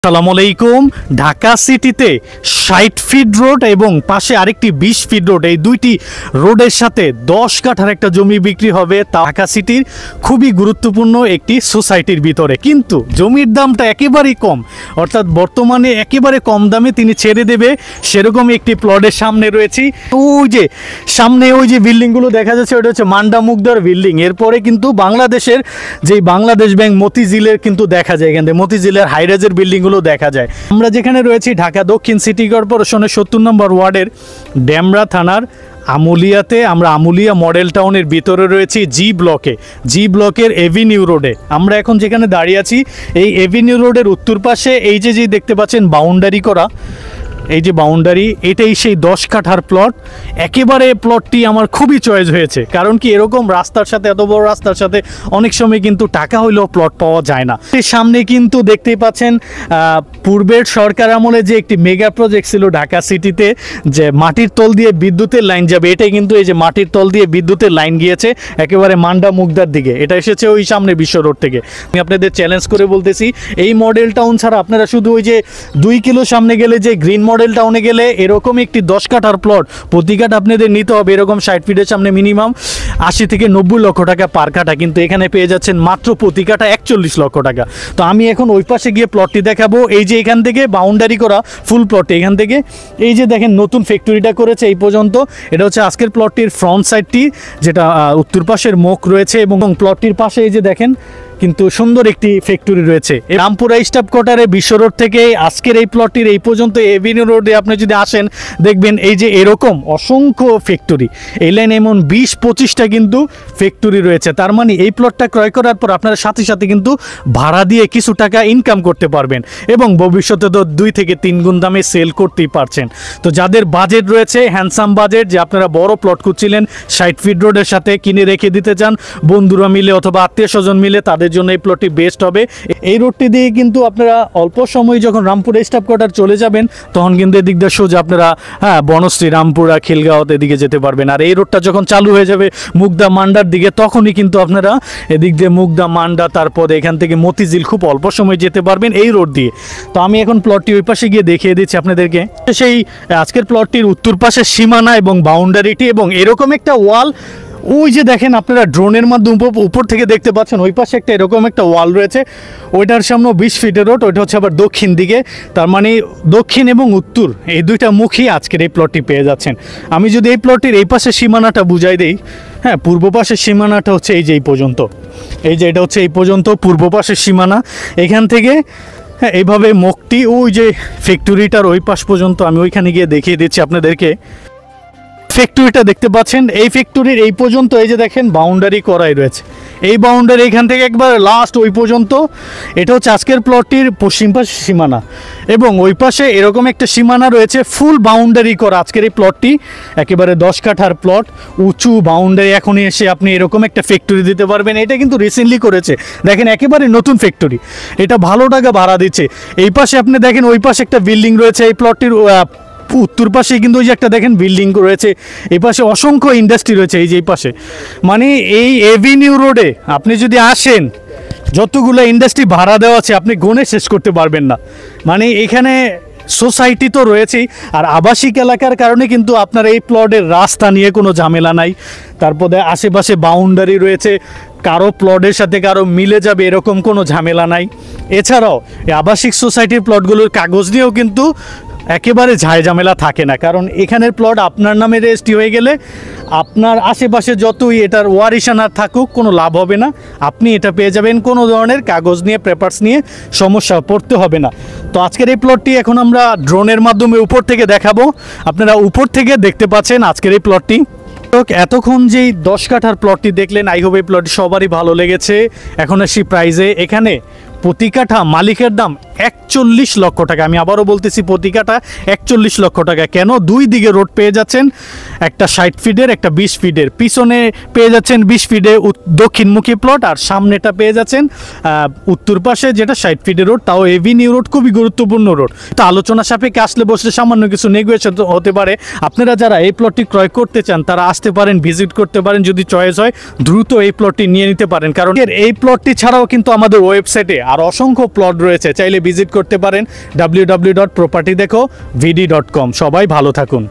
আসসালামু আলাইকুম। ঢাকা সিটিতে ৬০ ফিট রোড এবং পাশে আরেকটি ২০ ফিট রোড, এই দুইটি রোডের সাথে ১০ কাঠার একটা জমি বিক্রি হবে ঢাকা সিটির খুবই গুরুত্বপূর্ণ একটি সোসাইটির ভিতরে। কিন্তু জমির দামটা একেবারেই কম, অর্থাৎ বর্তমানে একেবারে কম দামে তিনি ছেড়ে দেবে সেরকম একটি প্লটের সামনে রয়েছি। ওই যে সামনে ওই যে বিল্ডিংগুলো দেখা যাচ্ছে ওটা হচ্ছে মান্ডা মুগদার বিল্ডিং। এরপরে কিন্তু বাংলাদেশের যেই বাংলাদেশ ব্যাংক মতিঝিলের কিন্তু দেখা যায়, এখান থেকে মতিঝিলের হাইরাজের বিল্ডিংগুলো দেখা যায়। আমরা যেখানে রয়েছি ঢাকা দক্ষিণ সিটি কর্পোরেশনের ৭০ নম্বর ওয়ার্ডের ডেমরা থানার আমুলিয়াতে। আমরা আমুলিয়া মডেল টাউনের ভিতরে রয়েছি জি ব্লকের এভিনিউ রোডে। আমরা এখন যেখানে দাঁড়িয়ে আছি এই এভিনিউ রোডের উত্তর পাশে এই যে দেখতে পাচ্ছেন বাউন্ডারি করা, এই যে বাউন্ডারি, এটাই সেই ১০ কাঠার প্লট। একেবারে প্লটটি আমার খুবই চয়েস হয়েছে, কারণ কি এরকম রাস্তার সাথে, এত বড় রাস্তার সাথে অনেক সময় কিন্তু টাকা হইলেও প্লট পাওয়া যায় না। এর সামনে কিন্তু দেখতেই পাচ্ছেন পূর্বের সরকার আমলে যে একটি মেগা প্রজেক্ট ছিল ঢাকা সিটিতে, যে মাটির তল দিয়ে বিদ্যুতের লাইন যাবে, এটাই কিন্তু এই যে মাটির তল দিয়ে বিদ্যুতের লাইন গিয়েছে একেবারে মান্ডা মুগদার দিকে। এটা এসেছে ওই সামনে বিশ্ব রোড থেকে। আমি আপনাদের চ্যালেঞ্জ করে বলতেছি, এই মডেল টাউন ছাড়া আপনারা শুধু ওই যে ২ কিলো সামনে গেলে যে গ্রিন মডেল টাউনে গেলে এরকম একটি ১০ কাঠার প্লট প্রতি কাঠ আপনাদের নিতে হবে এরকম ৬০ ফিটের সামনে মিনিমাম ৮০ থেকে ৯০ লক্ষ টাকা পার কাঠা, কিন্তু এখানে পেয়ে যাচ্ছেন মাত্র প্রতি কাঠা ৪১ লক্ষ টাকা। তো আমি এখন ওই পাশে গিয়ে প্লটটি দেখাবো। এই যে এখান থেকে বাউন্ডারি করা ফুল প্লটটি, এখান থেকে এই যে দেখেন নতুন ফ্যাক্টরিটা করেছে এই পর্যন্ত। এটা হচ্ছে আজকের প্লটটির ফ্রন্ট সাইডটি, যেটা উত্তর পাশের মুখ রয়েছে, এবং প্লটটির পাশে এই যে দেখেন কিন্তু সুন্দর একটি ফ্যাক্টরি রয়েছে। রামপুরা স্টাফ কোয়ার্টারে বিশ্ব রোড থেকে আজকের এই প্লটটির এই পর্যন্ত এভিনিউ রোডে আপনি যদি আসেন দেখবেন এই যে এরকম অসংখ্য ফ্যাক্টরি, এই লাইন এমন ২০-২৫টা কিন্তু ফ্যাক্টরি রয়েছে। তার মানে এই প্লটটা ক্রয় করার পর আপনারা সাথে সাথে কিন্তু ভাড়া দিয়ে কিছু টাকা ইনকাম করতে পারবেন এবং ভবিষ্যতে তো ২ থেকে ৩ গুণ দামে সেল করতেই পারছেন। তো যাদের বাজেট রয়েছে, হ্যান্ডসাম বাজেট, যে আপনারা বড় প্লট খুঁজছিলেন ৬০ ফিট রোডের সাথে কিনে রেখে দিতে চান বন্ধুরা মিলে অথবা আত্মীয় স্বজন মিলে, তাদের জন্য এই প্লটটি বেস্ট হবে। এই রোডটি দিয়ে কিন্তু আপনারা অল্প সময় যখন রামপুরা স্টাফ কোয়ার্টার চলে যাবেন তখন কিন্তু এদিক দিয়ে সোজা আপনারা বনশ্রী, রামপুরা, খিলগাঁও এদিকে যেতে পারবেন। আর এই রোডটা যখন চালু হয়ে যাবে মুগদা মান্ডার দিকে, তখনই কিন্তু আপনারা এদিক দিয়ে মুগদা মান্ডা, তারপরে এখান থেকে মতিঝিল খুব অল্প সময় যেতে পারবেন এই রোড দিয়ে। তো আমি এখন প্লটটি ওই পাশে গিয়ে দেখিয়ে দিচ্ছি আপনাদেরকে। সেই আজকের প্লটটির উত্তর পাশের সীমানা এবং বাউন্ডারিটি এবং এরকম একটা ওয়াল, ওই যে দেখেন আপনারা ড্রোনের মাধ্যমে উপর থেকে দেখতে পাচ্ছেন ওই পাশে একটা এরকম একটা ওয়াল রয়েছে, ওইটার সামনে ২০ ফিটের রোড, ওইটা হচ্ছে আবার দক্ষিণ দিকে। তার মানে দক্ষিণ এবং উত্তর এই দুইটা মুখী আজকের এই প্লটটি পেয়ে যাচ্ছেন। আমি যদি এই প্লটটির এই পাশের সীমানাটা বুঝাই দিই, পূর্ব পাশের সীমানাটা হচ্ছে এই যে এই পর্যন্ত, এই যে এটা হচ্ছে এই পর্যন্ত পূর্ব পাশের সীমানা। এখান থেকে এইভাবে মুখটি ওই যে ফ্যাক্টরিটার ওই পাশ পর্যন্ত আমি ওইখানে গিয়ে দেখিয়ে দিচ্ছি আপনাদেরকে। ফ্যাক্টরিটা দেখতে পাচ্ছেন, এই ফ্যাক্টরির এই পর্যন্ত এই যে দেখেন বাউন্ডারি করাই রয়েছে, এই বাউন্ডারি এখান থেকে একবার লাস্ট ওই পর্যন্ত। এটা হচ্ছে আজকের প্লটটির পশ্চিম পাশে সীমানা এবং ওই পাশে এরকম একটা সীমানা রয়েছে, ফুল বাউন্ডারি করা আজকের এই প্লটটি। একেবারে ১০ কাঠার প্লট, উঁচু বাউন্ডারি। এখনই এসে আপনি এরকম একটা ফ্যাক্টরি দিতে পারবেন। এটা কিন্তু রিসেন্টলি করেছে, দেখেন একেবারে নতুন ফ্যাক্টরি, এটা ভালো টাকা ভাড়া দিচ্ছে। এই পাশে আপনি দেখেন ওই পাশে একটা বিল্ডিং রয়েছে, এই প্লটটির উত্তর পাশে কিন্তু ওই যে একটা দেখেন বিল্ডিং রয়েছে, এই পাশে অসংখ্য ইন্ডাস্ট্রি রয়েছে এই যে এই পাশে। মানে এই এভিনিউ রোডে আপনি যদি আসেন, যতগুলো ইন্ডাস্ট্রি ভাড়া দেওয়া আছে আপনি গুণে শেষ করতে পারবেন না। মানে এখানে সোসাইটি তো রয়েছেই, আর আবাসিক এলাকার কারণে কিন্তু আপনার এই প্লটের রাস্তা নিয়ে কোনো ঝামেলা নাই। তারপরে আশেপাশে বাউন্ডারি রয়েছে, কারো প্লটের সাথে কারো মিলে যাবে এরকম কোনো ঝামেলা নাই। এছাড়াও এই আবাসিক সোসাইটির প্লটগুলোর কাগজ নিয়েও কিন্তু একেবারে ঝামেলা থাকে না, কারণ এখানের প্লট আপনার নামে রেজিস্ট্রি হয়ে গেলে আপনার আশেপাশে যতই এটার ওয়ারিশান থাকুক কোনো লাভ হবে না, আপনি এটা পেয়ে যাবেন, কোনো ধরনের কাগজ নিয়ে পেপারস নিয়ে সমস্যা পড়তে হবে না। তো আজকের এই প্লটটি এখন আমরা ড্রোনের মাধ্যমে উপর থেকে দেখাবো, আপনারা উপর থেকে দেখতে পাচ্ছেন আজকের এই প্লটটি। এতক্ষণ যেই ১০ কাঠার প্লটটি দেখলেন, আই হোপ এই প্লটটি সবারই ভালো লেগেছে। এখন আসি প্রাইজে। এখানে প্রতি কাঠা মালিকের দাম ৪১ লক্ষ টাকা। আমি আবারও বলতেছি প্রতি কাঠা ৪১ লক্ষ টাকা। কেন? দুই দিকে রোড পেয়ে যাচ্ছেন, একটা ৬০ ফিটের একটা ২০ ফিটের, পিছনে পেয়ে যাচ্ছেন ২০ ফিটে দক্ষিণমুখী প্লট, আর সামনেটা পেয়ে যাচ্ছেন উত্তর পাশে যেটা ৬০ ফিটের রোড, তাও এভিনিউ রোড, খুবই গুরুত্বপূর্ণ রোড। তো আলোচনা সাপেক্ষে আসলে বসলে সামান্য কিছু নেগোশিয়েশন হতে পারে। আপনারা যারা এই প্লটটি ক্রয় করতে চান তারা আসতে পারেন, ভিজিট করতে পারেন, যদি চয়েস হয় দ্রুত এই প্লটটি নিয়ে নিতে পারেন। কারণ এই প্লটটি ছাড়াও কিন্তু আমাদের ওয়েবসাইটে আর অসংখ্য প্লট রয়েছে, চাইলে ভিজিট করতে পারেন www.propertydekhovd.com। সবাই ভালো থাকুন।